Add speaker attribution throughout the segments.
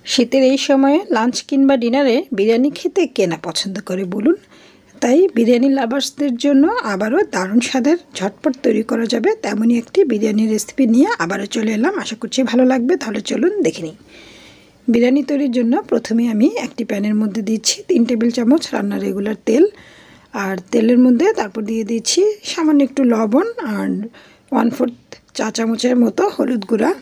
Speaker 1: শীতের এই সময়ে লাঞ্চ কিংবা ডিনারে বিরিয়ানি খেতে কে না পছন্দ করে বলুন। তাই বিরিয়ানি লাভার্সদের জন্য আবারও দারুণ স্বাদের ঝটপট তৈরি করা যাবে তেমনই একটি বিরিয়ানির রেসিপি নিয়ে আবারও চলে এলাম। আশা করছি ভালো লাগবে। তাহলে চলুন দেখে নিই। বিরিয়ানি তৈরির জন্য প্রথমে আমি একটি প্যানের মধ্যে দিচ্ছি 3 টেবিল চামচ রান্নার রেগুলার তেল। আর তেলের মধ্যে তারপর দিয়ে দিচ্ছি সামান্য একটু লবণ আর 1/4 চা চামচের মতো হলুদ গুঁড়া।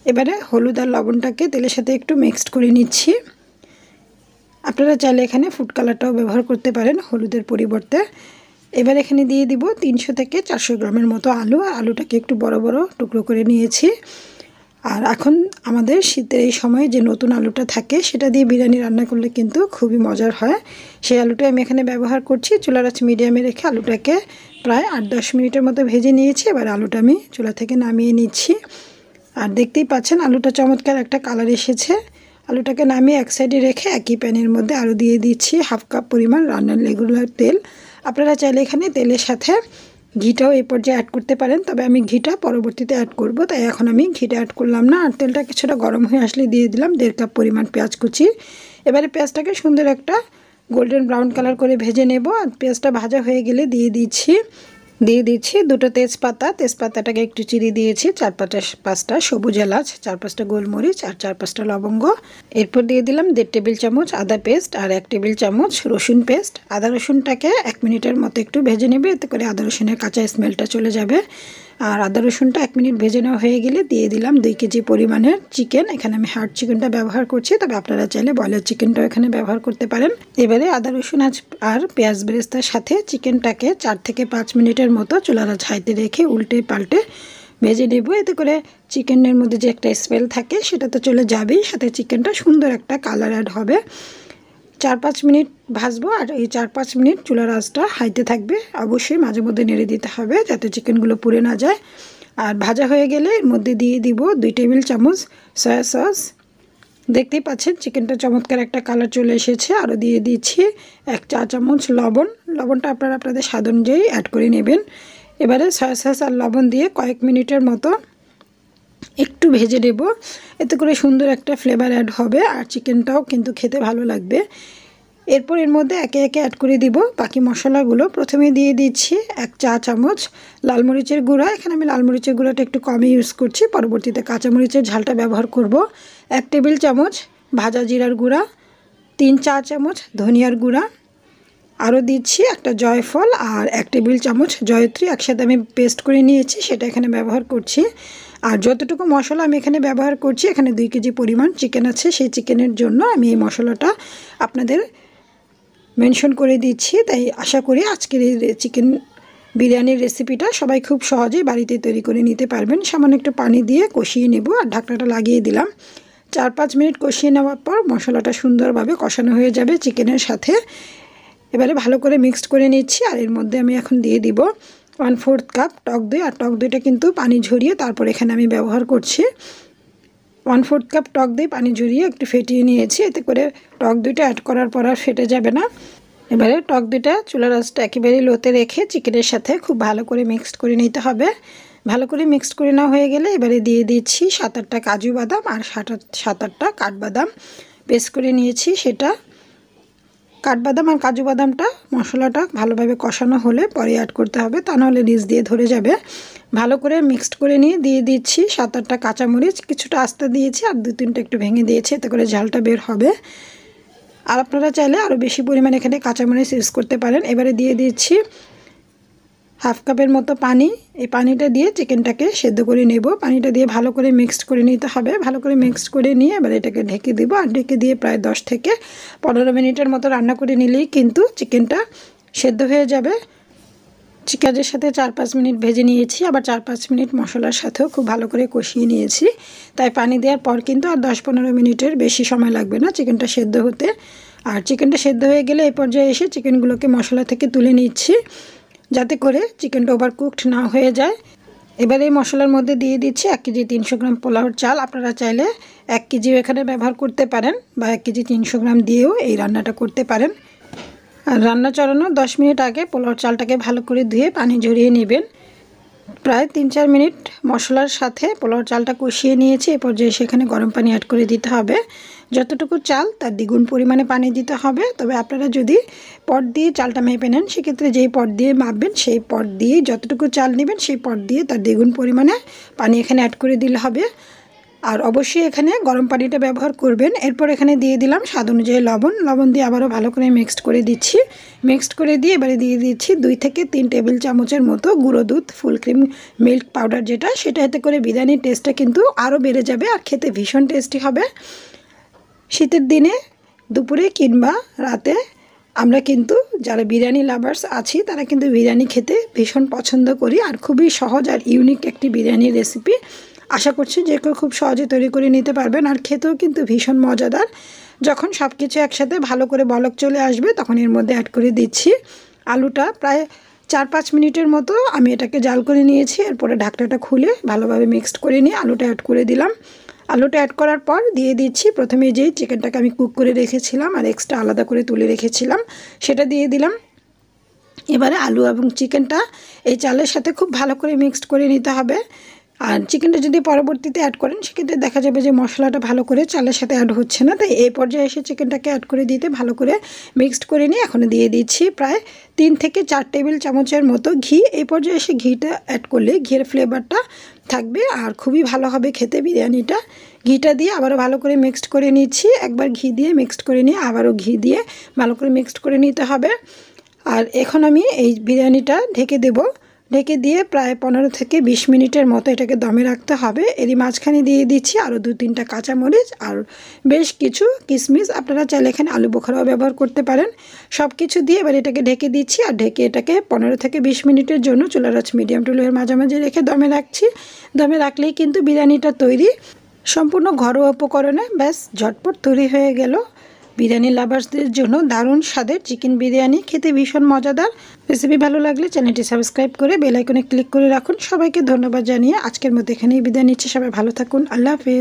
Speaker 1: এবারে হলুদ আর লবণটাকে তেলের সাথে একটু মিক্সড করে নিচ্ছি। আপনারা চাইলে এখানে ফুড কালারটাও ব্যবহার করতে পারেন হলুদের পরিবর্তে। এবার এখানে দিয়ে দিব 300 থেকে 400 গ্রামের মতো আলু। আলুটাকে একটু বড় বড় টুকরো করে নিয়েছি। আর এখন আমাদের শীতের এই সময়ে যে নতুন আলুটা থাকে সেটা দিয়ে বিরিয়ানি রান্না করলে কিন্তু খুবই মজার হয়। সেই আলুটা আমি এখানে ব্যবহার করছি। চুলার আঁচ মিডিয়ামে রেখে আলুটাকে প্রায় 8-10 মিনিটের মতো ভেজে নিয়েছি। এবার আলুটা আমি চুলা থেকে নামিয়ে নিচ্ছি। আর দেখতেই পাচ্ছেন আলুটা চমৎকার একটা কালার এসেছে। আলুটাকে নামিয়ে এক সাইডে রেখে একই প্যানের মধ্যে আরও দিয়ে দিচ্ছি 1/2 কাপ পরিমাণ রান্নার রেগুলার তেল। আপনারা চাইলে এখানে তেলের সাথে ঘিটাও এই পর্যায়ে অ্যাড করতে পারেন, তবে আমি ঘিটা পরবর্তীতে অ্যাড করব, তাই এখন আমি ঘিটা অ্যাড করলাম না। আর তেলটা কিছুটা গরম হয়ে আসলে দিয়ে দিলাম 1/2 কাপ পরিমাণ পেঁয়াজ কুচি। এবারে পেঁয়াজটাকে সুন্দর একটা গোল্ডেন ব্রাউন কালার করে ভেজে নেব। আর পেঁয়াজটা ভাজা হয়ে গেলে দিয়ে দিচ্ছি 2টো তেজপাতা। তেজপাতাটাকে একটু চিড়ে দিয়েছি। 4-5টা সবুজ এলাচ, 4-5টা গোলমরিচ আর 4-5টা লবঙ্গ। এরপর দিয়ে দিলাম 1.5 টেবিল চামচ আদা পেস্ট আর 1 টেবিল চামচ রসুন পেস্ট। আদা রসুনটাকে 1 মিনিটের মতো একটু ভেজে নেবে, এতে করে আদা রসুনের কাঁচা স্মেলটা চলে যাবে। আর আদা রসুনটা 1 মিনিট ভেজে নেওয়া হয়ে গেলে দিয়ে দিলাম 2 কেজি পরিমাণের চিকেন। এখানে আমি হার্ড চিকেনটা ব্যবহার করছি, তবে আপনারা চাইলে ব্রয়লার চিকেনটাও এখানে ব্যবহার করতে পারেন। এবারে আদা রসুন আর পেঁয়াজ বেরেস্তার সাথে চিকেনটাকে 4 থেকে 5 মিনিটের মতো চুলার আঁচ হাইতে রেখে উল্টে পাল্টে ভেজে নেব। এতে করে চিকেনের মধ্যে যে একটা স্মেল থাকে সেটা তো চলে যাবেই, সাথে চিকেনটা সুন্দর একটা কালার অ্যাড হবে। 4-5 মিনিট ভাজবো। আর এই 4-5 মিনিট চুলার আঁচটা হাইতে থাকবে। অবশ্যই মাঝে মধ্যে নেড়ে দিতে হবে যাতে চিকেনগুলো পুড়ে না যায়। আর ভাজা হয়ে গেলে এর মধ্যে দিয়ে দিব 2 টেবিল চামচ সয়া সস। দেখতেই পাচ্ছেন চিকেনটা চমৎকার একটা কালার চলে এসেছে। আরও দিয়ে দিচ্ছি 1 চা চামচ লবণ। লবণটা আপনারা আপনাদের স্বাদ অনুযায়ী অ্যাড করে নেবেন। এবারে সয়া সস আর লবণ দিয়ে কয়েক মিনিটের মতো একটু ভেজে নেব, এতে করে সুন্দর একটা ফ্লেভার অ্যাড হবে আর চিকেনটাও কিন্তু খেতে ভালো লাগবে। এরপর এর মধ্যে একে একে অ্যাড করে দিব বাকি মশলাগুলো। প্রথমে দিয়ে দিচ্ছি 1 চা চামচ লাল মরিচের গুঁড়া। এখানে আমি লাল মরিচের গুঁড়াটা একটু কমই ইউজ করছি, পরবর্তীতে কাঁচামরিচের ঝালটা ব্যবহার করব। 1 টেবিল চামচ ভাজা জিরার গুঁড়া, 3 চা চামচ ধনিয়ার গুঁড়া। আরও দিচ্ছি একটা জয়ফল আর 1 টেবিল চামচ জয়ত্রী, একসাথে আমি পেস্ট করে নিয়েছি, সেটা এখানে ব্যবহার করছি। আর যতটুকু মশলা আমি এখানে ব্যবহার করছি, এখানে 2 কেজি পরিমাণ চিকেন আছে, সেই চিকেনের জন্য আমি এই মশলাটা আপনাদের মেনশন করে দিচ্ছি। তাই আশা করি আজকের এই চিকেন বিরিয়ানির রেসিপিটা সবাই খুব সহজেই বাড়িতে তৈরি করে নিতে পারবেন। সামান্য একটু পানি দিয়ে কষিয়ে নেব আর ঢাকনাটা লাগিয়ে দিলাম। 4-5 মিনিট কষিয়ে নেওয়ার পর মশলাটা সুন্দরভাবে কষানো হয়ে যাবে চিকেনের সাথে। এবারে ভালো করে মিক্সড করে নিচ্ছি। আর এর মধ্যে আমি এখন দিয়ে দিব 1/4 কাপ টক দই। আর টক দইটা কিন্তু পানি ঝরিয়ে তারপর এখানে আমি ব্যবহার করছি। 1/4 কাপ টক দই পানি ঝরিয়ে একটু ফেটিয়ে নিয়েছি, এতে করে টক দইটা অ্যাড করার পর আর ফেটে যাবে না। এবারে টক দইটা চুলার আঁচটা একেবারেই লোতে রেখে চিকেনের সাথে খুব ভালো করে মিক্সড করে নিতে হবে। ভালো করে মিক্সড করে নেওয়া হয়ে গেলে এবারে দিয়ে দিচ্ছি 7-8টা কাজু বাদাম আর 7-8টা কাঠবাদাম পেস্ট করে নিয়েছি। সেটা কাঠবাদাম আর কাজু বাদামটা মশলাটা ভালোভাবে কষানো হলে পরে অ্যাড করতে হবে, তা নাহলে নিচ দিয়ে ধরে যাবে। ভালো করে মিক্সড করে নিয়ে দিয়ে দিচ্ছি 7-8টা কাঁচামরিচ, কিছুটা আস্তে দিয়েছি আর 2-3টা একটু ভেঙে দিয়েছি, এতে করে ঝালটা বের হবে। আর আপনারা চাইলে আরও বেশি পরিমাণে এখানে কাঁচামরিচ ইউজ করতে পারেন। এবারে দিয়ে দিচ্ছি 1/2 কাপের মতো পানি। এই পানিটা দিয়ে চিকেনটাকে সেদ্ধ করে নেব। পানিটা দিয়ে ভালো করে মিক্সড করে নিতে হবে। ভালো করে মিক্সড করে নিয়ে এবার এটাকে ঢেকে দিব। আর ঢেকে দিয়ে প্রায় 10 থেকে 15 মিনিটের মতো রান্না করে নিলেই কিন্তু চিকেনটা সেদ্ধ হয়ে যাবে। চিকেনের সাথে 4-5 মিনিট ভেজে নিয়েছি, আবার 4-5 মিনিট মশলার সাথেও খুব ভালো করে কষিয়ে নিয়েছি। তাই পানি দেওয়ার পর কিন্তু আর 10-15 মিনিটের বেশি সময় লাগবে না চিকেনটা সেদ্ধ হতে। আর চিকেনটা সেদ্ধ হয়ে গেলে এই পর্যায়ে এসে চিকেনগুলোকে মশলা থেকে তুলে নিচ্ছি, যাতে করে চিকেনটা ওভার কুকড না হয়ে যায়। এবার এই মশলার মধ্যে দিয়ে দিচ্ছি 1 কেজি 300 গ্রাম পোলাওর চাল। আপনারা চাইলে 1 কেজিও এখানে ব্যবহার করতে পারেন বা 1 কেজি 300 গ্রাম দিয়েও এই রান্নাটা করতে পারেন। আর রান্না চড়ানোর 10 মিনিট আগে পোলাওর চালটাকে ভালো করে ধুয়ে পানি ঝরিয়ে নেবেন। প্রায় 3-4 মিনিট মশলার সাথে পোলাও চালটা কষিয়ে নিয়েছি। এরপর যে সেখানে গরম পানি অ্যাড করে দিতে হবে। যতটুকু চাল তার দ্বিগুণ পরিমাণে পানি দিতে হবে। তবে আপনারা যদি পট দিয়ে চালটা মেপে নেন, সেক্ষেত্রে যেই পট দিয়ে মাপবেন সেই পট দিয়ে যতটুকু চাল নেবেন সেই পট দিয়ে তার দ্বিগুণ পরিমাণে পানি এখানে অ্যাড করে দিলে হবে। আর অবশ্যই এখানে গরম পানিটা ব্যবহার করবেন। এরপর এখানে দিয়ে দিলাম স্বাদ অনুযায়ী লবণ দিয়ে আবারও ভালো করে মিক্সড করে দিচ্ছি। মিক্সড করে দিয়ে এবারে দিয়ে দিচ্ছি 2 থেকে 3 টেবিল চামচের মতো গুঁড়ো দুধ, ফুল ক্রিম মিল্ক পাউডার যেটা, সেটা এতে করে বিরিয়ানির টেস্টটা কিন্তু আরও বেড়ে যাবে আর খেতে ভীষণ টেস্টি হবে। শীতের দিনে দুপুরে কিংবা রাতে আমরা কিন্তু যারা বিরিয়ানি লাভার্স আছি তারা কিন্তু বিরিয়ানি খেতে ভীষণ পছন্দ করি। আর খুবই সহজ আর ইউনিক একটি বিরিয়ানির রেসিপি। আশা করছি যে কেউ খুব সহজে তৈরি করে নিতে পারবেন। আর খেতেও কিন্তু ভীষণ মজাদার। যখন সব কিছু একসাথে ভালো করে বলক চলে আসবে তখন এর মধ্যে অ্যাড করে দিচ্ছি আলুটা। প্রায় 4-5 মিনিটের মতো আমি এটাকে জাল করে নিয়েছি। এরপরে ঢাকনাটা খুলে ভালোভাবে মিক্সড করে নিয়ে আলুটা অ্যাড করে দিলাম। আলুটা অ্যাড করার পর দিয়ে দিচ্ছি প্রথমে যেই চিকেনটাকে আমি কুক করে রেখেছিলাম আর এক্সট্রা আলাদা করে তুলে রেখেছিলাম সেটা দিয়ে দিলাম। এবারে আলু এবং চিকেনটা এই চালের সাথে খুব ভালো করে মিক্সড করে নিতে হবে। আর চিকেনটা যদি পরবর্তীতে অ্যাড করেন সেক্ষেত্রে দেখা যাবে যে মশলাটা ভালো করে চালের সাথে অ্যাড হচ্ছে না। তাই এই পর্যায়ে এসে চিকেনটাকে অ্যাড করে দিতে ভালো করে মিক্সড করে নিয়ে এখন দিয়ে দিচ্ছি প্রায় 3 থেকে 4 টেবিল চামচের মতো ঘি। এই পর্যায়ে এসে ঘিটা অ্যাড করলে ঘিয়ের ফ্লেভারটা থাকবে আর খুবই ভালো হবে খেতে বিরিয়ানিটা। ঘিটা দিয়ে আবারও ভালো করে মিক্সড করে নিচ্ছি। একবার ঘি দিয়ে মিক্সড করে নিয়ে আবারও ঘি দিয়ে ভালো করে মিক্সড করে নিতে হবে। আর এখন আমি এই বিরিয়ানিটা ঢেকে দেবো। ঢেকে দিয়ে প্রায় 15 থেকে 20 মিনিটের মতো এটাকে দমে রাখতে হবে। এরই মাঝখানে দিয়ে দিচ্ছি আরও 2-3টা কাঁচামরিচ আর বেশ কিছু কিশমিশ। আপনারা চাইলে এখানে আলু বোখারাও ব্যবহার করতে পারেন। সব কিছু দিয়ে এবার এটাকে ঢেকে দিচ্ছি আর ঢেকে এটাকে 15 থেকে 20 মিনিটের জন্য চুলার আঁচ মিডিয়াম টু লোয়ের মাঝামাঝি রেখে দমে রাখছি। দমে রাখলেই কিন্তু বিরিয়ানিটা তৈরি। সম্পূর্ণ ঘরোয়া উপকরণে ব্যাস ঝটপট তৈরি হয়ে গেল বিরিয়ানি লাভার্সদের জন্য দারুণ স্বাদের চিকেন বিরিয়ানি। খেতে ভীষণ মজাদার। রেসিপি ভালো লাগলে চ্যানেলটি সাবস্ক্রাইব করে বেল আইকনে ক্লিক করে রাখুন। সবাইকে ধন্যবাদ জানিয়ে আজকের মতো এখানেই বিদায় নিচ্ছি। সবাই ভালো থাকুন। আল্লাহ হাফেজ।